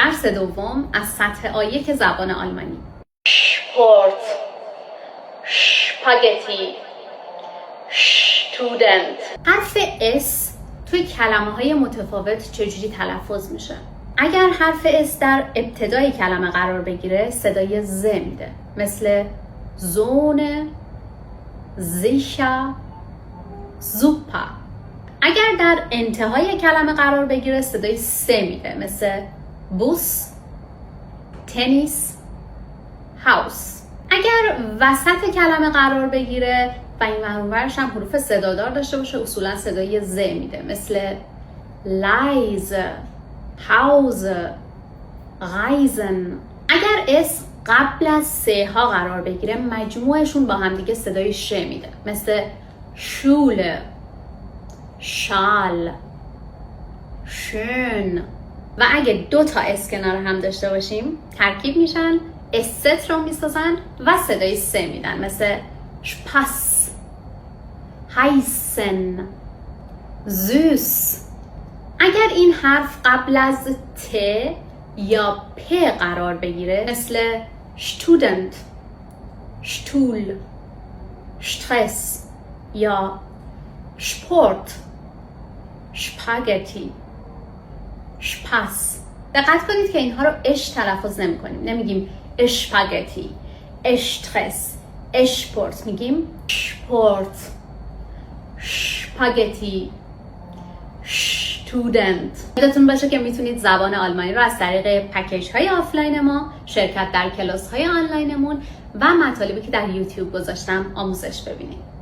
درس دوم از سطح A1 زبان آلمانی. Sport, Spaghetti, Student. حرف S توی کلمه‌های متفاوت چجوری تلفظ میشه؟ اگر حرف S در ابتدای کلمه قرار بگیره صدای ز میده، مثل زون، زیشا، زوپا. اگر در انتهای کلمه قرار بگیره صدای س میده، مثل بوس، تنیس، هاوس. اگر وسط کلمه قرار بگیره و این ورش هم حروف صدادار داشته باشه اصولا صدای ز میده، مثل لایز، هاوز، غایزن. اگر اس قبل از سه ها قرار بگیره مجموعشون با هم دیگه صدای ش میده، مثل شول، شال، شون. و اگه دو تا اس کنار هم داشته باشیم ترکیب میشن، است رو میسازن و صدای س میدن، مثل شپاس، هایسن، زوس. اگر این حرف قبل از ت یا پ قرار بگیره، مثل شتودنت، شتول، شترس یا شپورت، شپاگتی، شپاس. دقت کنید که اینها رو اش تلفظ نمی کنیم. نمیگیم اشپاگتی، اشترس، اشپورت. میگیم شپورت، شپاگتی، شتودنت. یادتون باشه که میتونید زبان آلمانی رو از طریق پکیج های آفلاین ما، شرکت در کلاس های آنلاینمون و مطالبی که در یوتیوب گذاشتم آموزش ببینید.